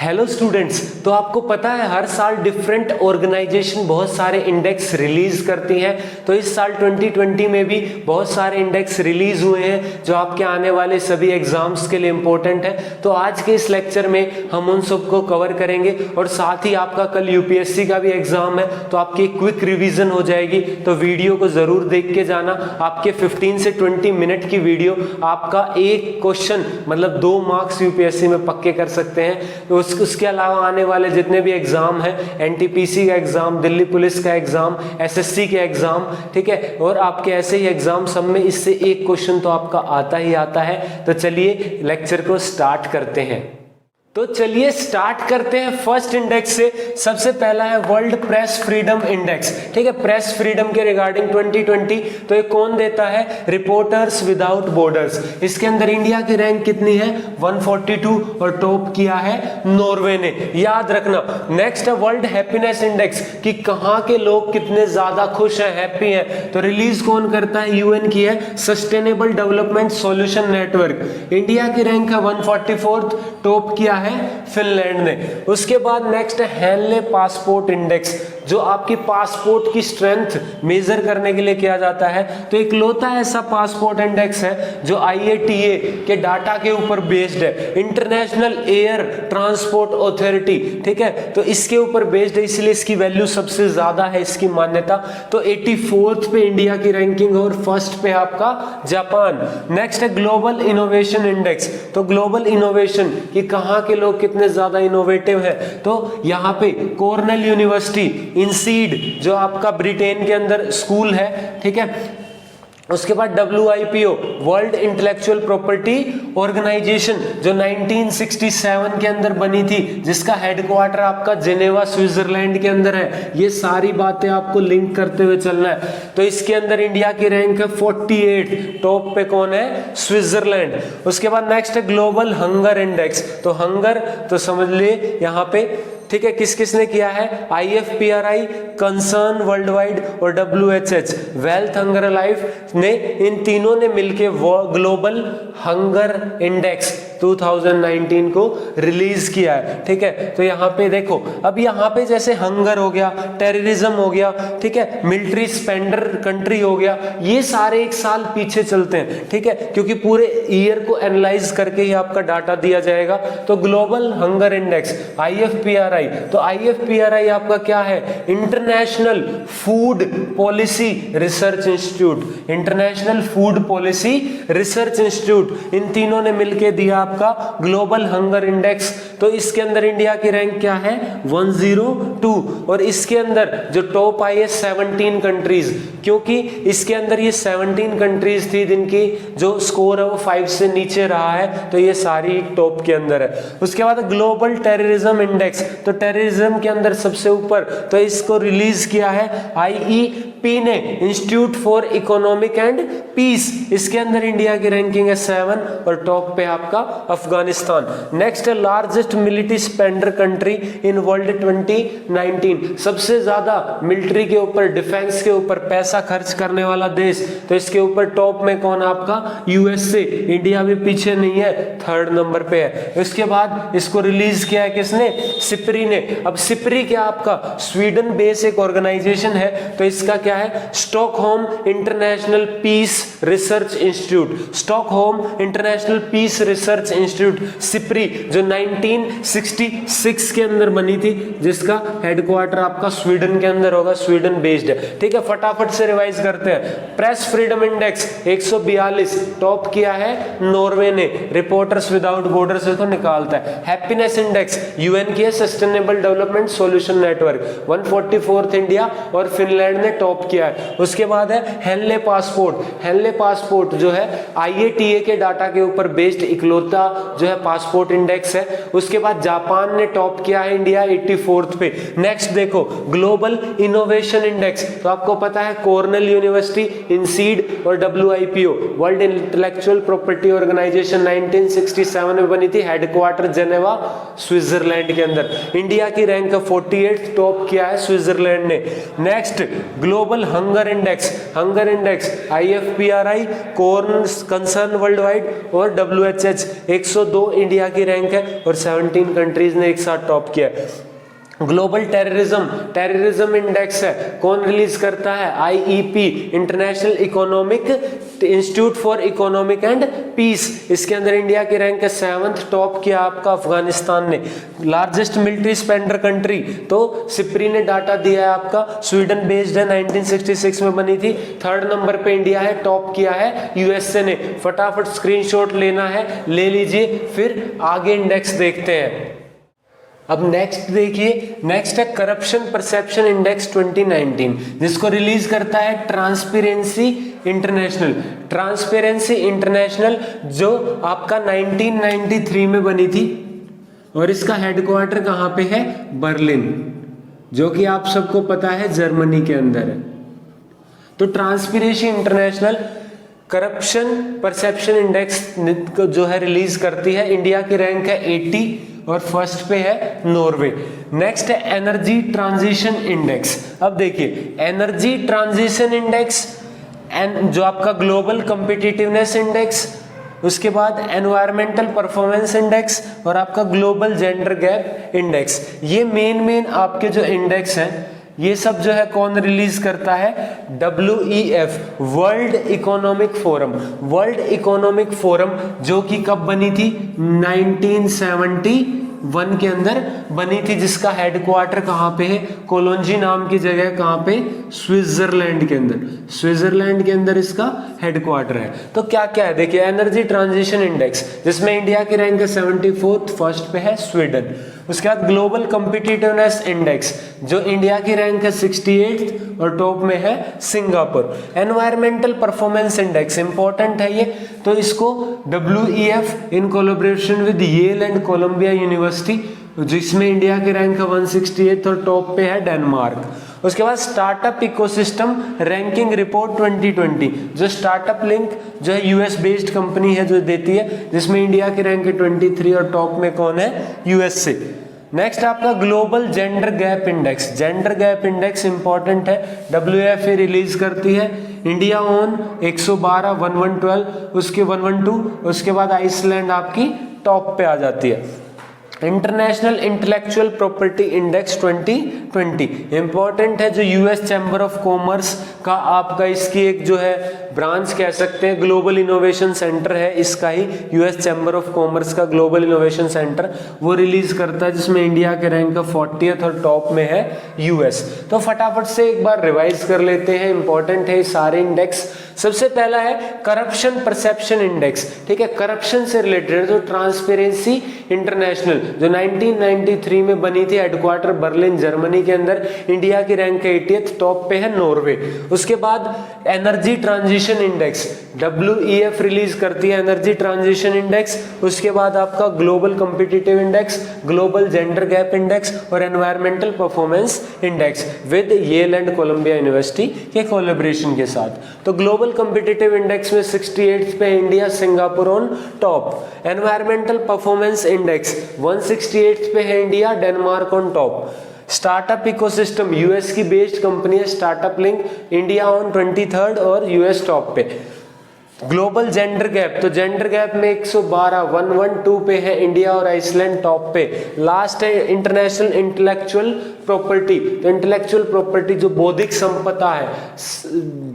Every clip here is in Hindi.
हेलो स्टूडेंट्स, तो आपको पता है हर साल डिफरेंट ऑर्गेनाइजेशन बहुत सारे इंडेक्स रिलीज करती हैं। तो इस साल 2020 में भी बहुत सारे इंडेक्स रिलीज हुए हैं जो आपके आने वाले सभी एग्जाम्स के लिए इंपॉर्टेंट है। तो आज के इस लेक्चर में हम उन सबको कवर करेंगे और साथ ही आपका कल यूपीएससी का भी एग्जाम है तो आपकी क्विक रिवीजन हो जाएगी। तो वीडियो को जरूर देख के जाना। आपके 15 से 20 मिनट की वीडियो आपका एक क्वेश्चन मतलब 2 मार्क्स यूपीएससी में पक्के कर सकते हैं। तो उसके अलावा आने वाले जितने भी एग्जाम हैं, एनटीपीसी का एग्जाम, दिल्ली पुलिस का एग्जाम, एसएससी के एग्जाम, ठीक है, और आपके ऐसे ही एग्जाम सब में इससे एक क्वेश्चन तो आपका आता ही आता है। तो चलिए लेक्चर को स्टार्ट करते हैं। तो चलिए स्टार्ट करते हैं फर्स्ट इंडेक्स से। सबसे पहला है वर्ल्ड प्रेस फ्रीडम इंडेक्स, ठीक है, प्रेस फ्रीडम के रिगार्डिंग 2020। तो ये कौन देता है? Reporters without borders. इसके अंदर इंडिया की रैंक कितनी है? 142 और टॉप किया है नॉर्वे ने, याद रखना। नेक्स्ट है वर्ल्ड हैप्पीनेस इंडेक्स कि कहाँ के लोग कितने ज्यादा खुश हैं, हैप्पी हैं। तो रिलीज कौन करता है? यूएन की है, sustainable development solution network. India की रैंक है 144, टॉप किया है फिनलैंड ने। उसके बाद नेक्स्ट है हेनले पासपोर्ट इंडेक्स जो आपकी पासपोर्ट की स्ट्रेंथ मेजर करने के लिए किया जाता है। तो इकलौता ऐसा पासपोर्ट इंडेक्स है जो आईएटीए के डाटा के ऊपर बेस्ड है, इंटरनेशनल एयर ट्रांसपोर्ट अथॉरिटी, ठीक है। तो इसके ऊपर बेस्ड है, इसलिए इसकी वैल्यू सबसे ज्यादा है, इसकी मान्यता। तो 84th पे इंडिया की रैंकिंग और फर्स्ट पे आपका जापान। नेक्स्ट है ग्लोबल इनोवेशन इंडेक्स। तो ग्लोबल इनोवेशन कि कहाँ के लोग कितने ज्यादा इनोवेटिव है। तो यहाँ पे कॉर्नेल यूनिवर्सिटी, इनसीड जो आपका ब्रिटेन के अंदर स्कूल है, ठीक है। उसके बाद WIPO World Intellectual Property Organization जो 1967 के अंदर बनी थी, जिसका हेडक्वार्टर आपका जेनेवा स्विट्जरलैंड के अंदर है। ये सारी बातें आपको लिंक करते हुए चलना है। तो इसके अंदर इंडिया की रैंक है 48, टॉप पे कौन है? स्विट्जरलैंड। उसके बाद नेक्स्ट है ग्लोबल हंगर इंडेक्स। तो हंगर तो समझ लिए यहाँ पे, ठीक है, किस किसने किया है? IFPRI, कंसर्न वर्ल्ड वाइड और WHH वेल्थ हंगर लाइफ ने, इन तीनों ने मिलके ग्लोबल हंगर इंडेक्स 2019 को रिलीज किया है, ठीक है। तो यहाँ पे देखो, अब यहाँ पे जैसे हंगर हो गया, टेररिज्म हो गया, ठीक है, मिलिट्री स्पेंडर कंट्री हो गया, ये सारे एक साल पीछे चलते हैं, ठीक है, क्योंकि पूरे ईयर को एनालाइज करके ही आपका डाटा दिया जाएगा। तो ग्लोबल हंगर इंडेक्स IFPRI, तो IFPRI आपका क्या है? International food policy research institute, international food policy research institute, इन तीनों ने मिलकर दिया आपका ग्लोबल हंगर इंडेक्स। तो इसके अंदर इंडिया की रैंक क्या है? 102। और इसके अंदर जो टॉप आई है 17 कंट्रीज, क्योंकि इसके अंदर ये 17 कंट्रीज थी जिनकी जो स्कोर है वो 5 से नीचे रहा है, तो ये सारी टॉप के अंदर है। उसके बाद ग्लोबल टेररिज्म इंडेक्स, तो टेररिज्म के अंदर सबसे ऊपर, तो इसको रिलीज किया है IEP ने, Institute for Economic and Peace. इसके अंदर इंडिया की रैंकिंग है 7 और टॉप पे आपका अफगानिस्तान। नेक्स्ट है largest military spender country in world 2019, सबसे ज्यादा मिलिट्री के ऊपर, डिफेंस के ऊपर पैसा खर्च करने वाला देश। तो इसके ऊपर टॉप में कौन? आपका USA। इंडिया भी पीछे नहीं है, 3rd नंबर पे है। उसके बाद इसको रिलीज किया है किसने? सिप्री ने। अब सिप्री क्या? आपका स्वीडन बेस एक ऑर्गेनाइजेशन है। तो इसका क्या है? Stockholm International Peace Research Institute, Stockholm International Peace Research Institute, SIPRI, जो 1966 के अंदर बनी थी, जिसका हेडक्वार्टर आपका स्वीडन के अंदर होगा, स्वीडन बेस्ड है, ठीक है। फटाफट से रिवाइज करते हैं। प्रेस फ्रीडम इंडेक्स 142, टॉप किया है नॉर्वे ने, रिपोर्टर्स विदाउट बॉर्डर्स को निकालता है। हैप्पीनेस इंडेक्स यूएन की है, sustainable development solution network, 144th India और फिनलैंड ने टॉप किया है। उसके बाद है हेनले पासपोर्ट। हेनले पासपोर्ट जो है IATA के डाटा के ऊपर बेस्ड इकलौता जो है पासपोर्ट इंडेक्स है। उसके बाद जापान ने टॉप किया है, इंडिया 84th पे। नेक्स्ट देखो ग्लोबल इनोवेशन इंडेक्स, तो आपको पता है कॉर्नेल यूनिवर्सिटी, इनसीड और WIPO World Intellectual Property Organization 1967 में बनी थी, हेडक्वार्टर जेनेवा स्विट्जरलैंड के अंदर। इंडिया की रैंक 48, टॉप किया है स्विट्जरलैंड ने। Next global global hunger index IFPRI concern world wide और WHH 102 इंडिया की रैंक है और 17 कंट्रीज ने एक साथ टॉप किया है। ग्लोबल टेररिज्म इंडेक्स है, कौन रिलीज करता है? IEP International Economic Institute for Economic and Peace. इसके अंदर इंडिया की रैंक है 7th, टॉप किया आपका अफगानिस्तान ने। लार्जेस्ट मिलिट्री स्पेंडर कंट्री तो सिप्री ने डाटा दिया है आपका, स्वीडन बेस्ड है, 1966 में बनी थी। 3rd नंबर पे इंडिया है, टॉप किया है USA ने। फटाफट स्क्रीनशॉट लेना है, ले लीजिए, फिर आगे इंडेक्स देखते हैं। अब नेक्स्ट देखिए, नेक्स्ट है करप्शन परसेप्शन इंडेक्स 2019, जिसको रिलीज करता है ट्रांसपेरेंसी इंटरनेशनल, जो आपका 1993 में बनी थी और इसका हेडक्वार्टर कहाँ पे है? बर्लिन, जो कि आप सबको पता है जर्मनी के अंदर है। तो transparency international corruption perception index जो है रिलीज करती है। इंडिया की रैंक है 80 और फर्स्ट पे है नॉर्वे। नेक्स्ट है एनर्जी ट्रांजिशन इंडेक्स। अब देखिए एनर्जी ट्रांजिशन इंडेक्स जो आपका ग्लोबल कॉम्पिटिटिवनेस इंडेक्स, उसके बाद एनवायरमेंटल परफॉर्मेंस इंडेक्स और आपका ग्लोबल जेंडर गैप इंडेक्स। ये मेन आपके जो इंडेक्स हैं, ये सब जो है कौन रिलीज करता है? WEF वर्ल्ड इकोनॉमिक फोरम, जो कि कब बनी थी? 1971 के अंदर बनी थी, जिसका हेडक्वार्टर कहाँ पे है? कोलोंजी नाम की जगह, कहाँ पे? स्विट्जरलैंड के अंदर इसका हेडक्वार्टर है। तो क्या क्या है देखिए, एनर्जी ट्रांजिशन इंडेक्स जिसमें इंडिया की रैंक है 74th, फर्स्ट पे है स्वीडन। उसके बाद ग्लोबल कॉम्पिटिटिवनेस इंडेक्स, जो इंडिया की रैंक है 68th और टॉप में है Singapore. Environmental performance Index important है ये, तो इसको WEF in collaboration with Yale and Columbia University, जिसमें इंडिया की रैंक है 168th और टॉप पे है डेनमार्क। उसके बाद स्टार्टअप इकोसिस्टम रैंकिंग रिपोर्ट 2020, जो स्टार्टअप लिंक जो है US बेस्ड कंपनी है जो देती है, जिसमें इंडिया की रैंक है 23 और टॉप में कौन है? US से। नेक्स्ट आपका global gender gap index important है, WFA रिलीज करती है। इंडिया ऑन 112, 1112, उसके 112, उसके बाद आइसलैंड आपकी टॉप पे आ जाती है। International intellectual property index 2020 important है, जो US चैम्बर ऑफ कॉमर्स का आपका इसकी एक जो है ब्रांच कह सकते हैं, ग्लोबल इनोवेशन सेंटर है इसका ही, US चैम्बर ऑफ कॉमर्स का ग्लोबल इनोवेशन सेंटर, वो रिलीज करता है, जिसमें इंडिया के रैंक का 40th और टॉप में है US। तो फटाफट से एक बार रिवाइज कर लेते हैं, इंपॉर्टेंट है सारे इंडेक्स। सबसे पहला है करप्शन परसेप्शन इंडेक्स, ठीक है, करप्शन से रिलेटेड, जो ट्रांसपेरेंसी इंटरनेशनल जो 1993 में बनी थी, हेडक्वार्टर बर्लिन जर्मनी के अंदर, इंडिया की रैंक 80th, टॉप पे है नॉर्वे। उसके बाद energy transition index, WEF release करती है एनर्जी ट्रांजिशन इंडेक्स। उसके बाद आपका global competitive index, global gender gap index और environmental performance index with Yale and Columbia university के कोलैबोरेशन के साथ। तो ग्लोबल कॉम्पिटिटिव इंडेक्स में 68th पे India, Singapore on top. Environmental performance index 168th पे है India, Denmark on top. Startup ecosystem US की बेस्ड कंपनी है startup link, India on 23rd और US टॉप पे। ग्लोबल जेंडर गैप, तो जेंडर गैप में 112, 112 पे है इंडिया और आइसलैंड टॉप पे। लास्ट है इंटरनेशनल इंटेलेक्चुअल प्रॉपर्टी, तो इंटेलेक्चुअल प्रॉपर्टी जो बौद्धिक संपदा है,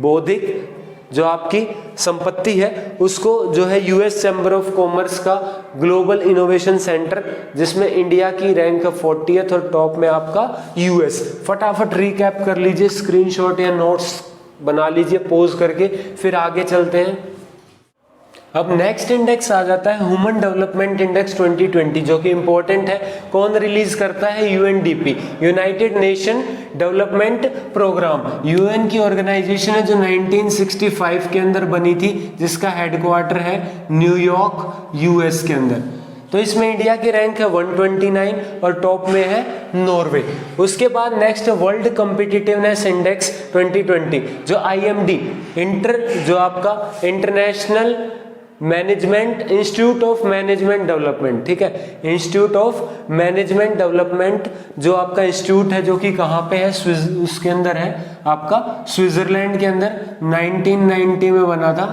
बौद्धिक जो आपकी संपत्ति है, उसको जो है US चैम्बर ऑफ कॉमर्स का ग्लोबल इनोवेशन सेंटर, जिसमें इंडिया की रैंक 40th और टॉप में आपका US। फटाफट रिकैप कर लीजिए, स्क्रीनशॉट या नोट्स बना लीजिए पॉज करके, फिर आगे चलते हैं। अब नेक्स्ट इंडेक्स आ जाता है ह्यूमन डेवलपमेंट इंडेक्स 2020, जो कि इंपॉर्टेंट है। कौन रिलीज करता है? UNDP, United Nation Development Programme. UN की ऑर्गेनाइजेशन है जो 1965 के अंदर बनी थी, जिसका हेडक्वार्टर है न्यूयॉर्क US के अंदर। तो इसमें इंडिया की रैंक है 129 और टॉप में है नॉर्वे। उसके बाद नेक्स्ट है वर्ल्ड कॉम्पिटिटिवनेस इंडेक्स 2020, जो IMD जो आपका international management, institute of management development, ठीक है, इंस्टीट्यूट ऑफ मैनेजमेंट डेवलपमेंट जो आपका इंस्टीट्यूट है जो कि कहाँ पे है, उसके अंदर है आपका स्विट्जरलैंड के अंदर, 1990 में बना था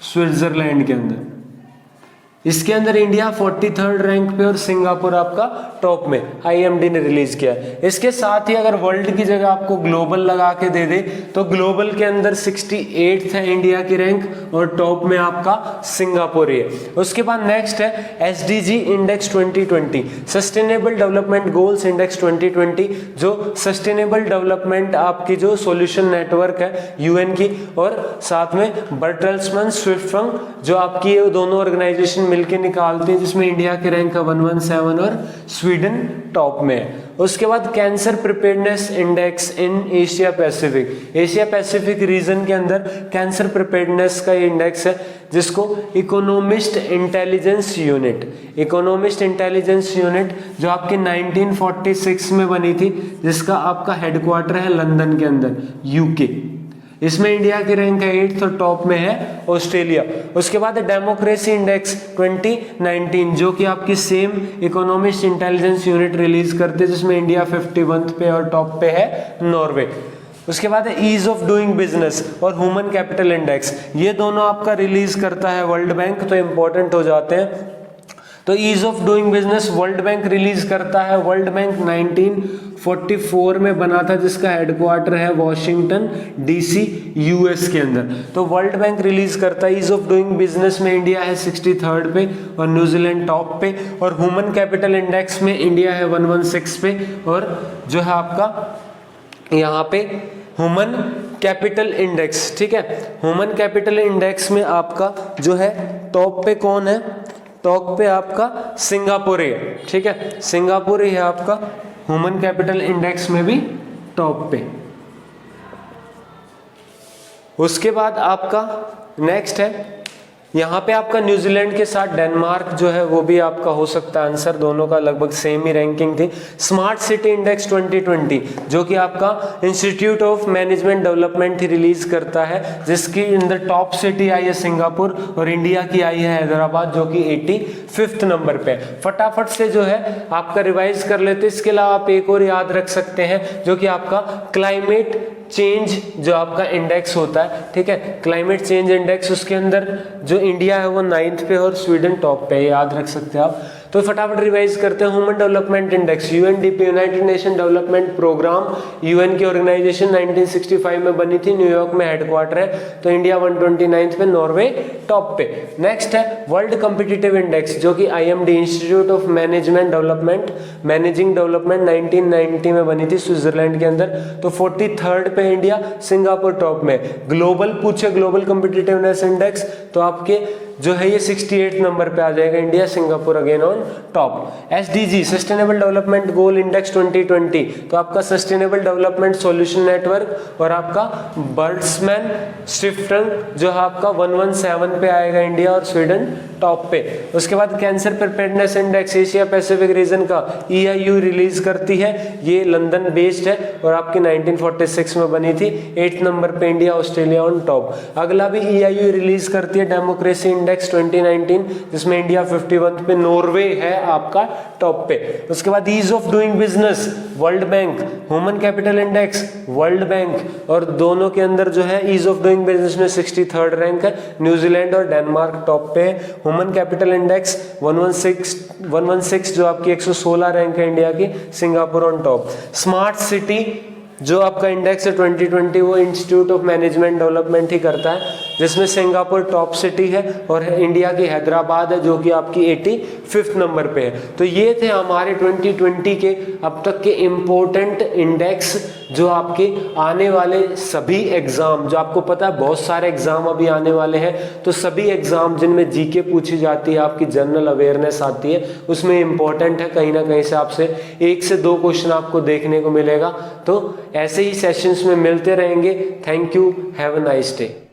स्विट्जरलैंड के अंदर। इसके अंदर इंडिया 43rd रैंक पे और सिंगापुर आपका टॉप में, आईएमडी ने रिलीज किया है। इसके साथ ही अगर वर्ल्ड की जगह आपको ग्लोबल लगा के दे दे तो ग्लोबल के अंदर 68th है इंडिया की रैंक और टॉप में आपका सिंगापुर है। उसके बाद नेक्स्ट है SDG index 2020, sustainable development goals index 2020, जो सस्टेनेबल डेवलपमेंट आपकी जो सॉल्यूशन नेटवर्क है यूएन की, और साथ में बर्टल्समैन स्विफ्ट जो आपकी ये दोनों ऑर्गेनाइजेशन मिलके निकालते हैं, जिसमें इंडिया के रैंक 117 और स्वीडन टॉप में है। उसके बाद cancer preparedness index in Asia Pacific, Asia Pacific region के अंदर कैंसर प्रिपेयर्डनेस का इंडेक्स है, जिसको economist intelligence unit, economist intelligence unit जो आपकी 1946 में बनी थी, जिसका आपका हेडक्वार्टर है लंदन के अंदर, यूके। इसमें इंडिया की रैंक है 8th और टॉप में है ऑस्ट्रेलिया। उसके बाद डेमोक्रेसी इंडेक्स 2019 जो कि आपकी same economist intelligence unit release करते हैं, जिसमें इंडिया 51th पे और टॉप पे है नॉर्वे। उसके बाद है ईज ऑफ डूइंग बिजनेस और ह्यूमन कैपिटल इंडेक्स, ये दोनों आपका रिलीज करता है वर्ल्ड बैंक, तो इंपॉर्टेंट हो जाते हैं। तो ease of doing business World Bank release करता है, वर्ल्ड बैंक 1944 में बना था, जिसका हेडक्वार्टर है वॉशिंगटन डीसी यूएस के अंदर। तो वर्ल्ड बैंक रिलीज करता है। ईज ऑफ डूइंग बिजनेस में इंडिया है 63rd पे और न्यूजीलैंड टॉप पे, और ह्यूमन कैपिटल इंडेक्स में इंडिया है 116 पे, और जो है आपका यहाँ पे ह्यूमन कैपिटल इंडेक्स, ठीक है, ह्यूमन कैपिटल इंडेक्स में आपका जो है टॉप पे कौन है, टॉप पे आपका सिंगापुर है, ठीक है, सिंगापुर ही है आपका ह्यूमन कैपिटल इंडेक्स में भी टॉप पे। उसके बाद आपका नेक्स्ट है यहाँ पे आपका न्यूजीलैंड के साथ डेनमार्क जो है वो भी आपका हो सकता है आंसर, दोनों का लगभग सेम ही रैंकिंग थी। स्मार्ट सिटी इंडेक्स 2020 जो कि आपका institute of management development he release करता है, जिसकी अंदर टॉप सिटी आई है सिंगापुर और इंडिया की आई है हैदराबाद, जो कि 85th नंबर पे। फटाफट से जो है आपका रिवाइज कर लेते। इसके अलावा आप एक और याद रख सकते हैं जो कि आपका क्लाइमेट चेंज जो आपका इंडेक्स होता है, ठीक है, क्लाइमेट चेंज इंडेक्स, उसके अंदर जो इंडिया है वो 9th पे और स्वीडन टॉप पे, याद रख सकते हैं आप। तो फटाफट रिवाइज करते हैं। Human Development Index UNDP, United Nation Development Programme, UN की ऑर्गेनाइजेशन 1965 में बनी थी, न्यूयॉर्क में हेडक्वार्टर है, तो इंडिया 129th पे, नॉर्वे टॉप पे। नेक्स्ट है वर्ल्ड कॉम्पिटिटिव इंडेक्स जो कि IMD institute of management development managing development 1990 में बनी थी स्विट्जरलैंड के अंदर, तो 43rd पे इंडिया, सिंगापुर टॉप में। ग्लोबल पूछे ग्लोबल कॉम्पिटिटिवनेस इंडेक्स तो आपके जो है ये 68 नंबर पे आ जाएगा, India Singapore again on top. SDG sustainable development goal index 2020 तो आपका सस्टेनेबल डेवलपमेंट सॉल्यूशन नेटवर्क और आपका बर्ट्समैन स्विफ्ट जो है आपका 117 पे आएगा, इंडिया और स्वीडन टॉप पे। उसके बाद cancer preparedness index Asia Pacific region का EIU रिलीज करती है, ये लंदन बेस्ड है और आपकी 1946 में बनी थी, 8th नंबर पे इंडिया, ऑस्ट्रेलिया ऑन टॉप। अगला भी EIU रिलीज करती है डेमोक्रेसी इंडेक्स 2019 जिसमें इंडिया 51 पे, नॉर्वे है आपका टॉप पे। उसके बाद ease of doing business World Bank, Human Capital Index World Bank, और दोनों के अंदर जो है ईज ऑफ डूइंग बिजनेस में 63rd रैंक है, न्यूजीलैंड और डेनमार्क टॉप पे। ह्यूमन कैपिटल इंडेक्स 116 जो आपकी 116 रैंक है इंडिया की, Singapore on top. Smart city जो आपका इंडेक्स है 2020 वो इंस्टीट्यूट ऑफ मैनेजमेंट डेवलपमेंट ही करता है, जिसमें सिंगापुर टॉप सिटी है और इंडिया की हैदराबाद है जो कि आपकी 85th नंबर पे है। तो ये थे हमारे 2020 के अब तक के इम्पोर्टेंट इंडेक्स जो आपके आने वाले सभी एग्जाम, जो आपको पता है बहुत सारे एग्जाम अभी आने वाले हैं, तो सभी एग्जाम जिनमें जीके पूछी जाती है, आपकी जनरल अवेयरनेस आती है, उसमें इंपॉर्टेंट है, कहीं ना कहीं से आपसे 1 से 2 क्वेश्चन आपको देखने को मिलेगा। तो ऐसे ही सेशंस में मिलते रहेंगे। Thank you, have a nice day.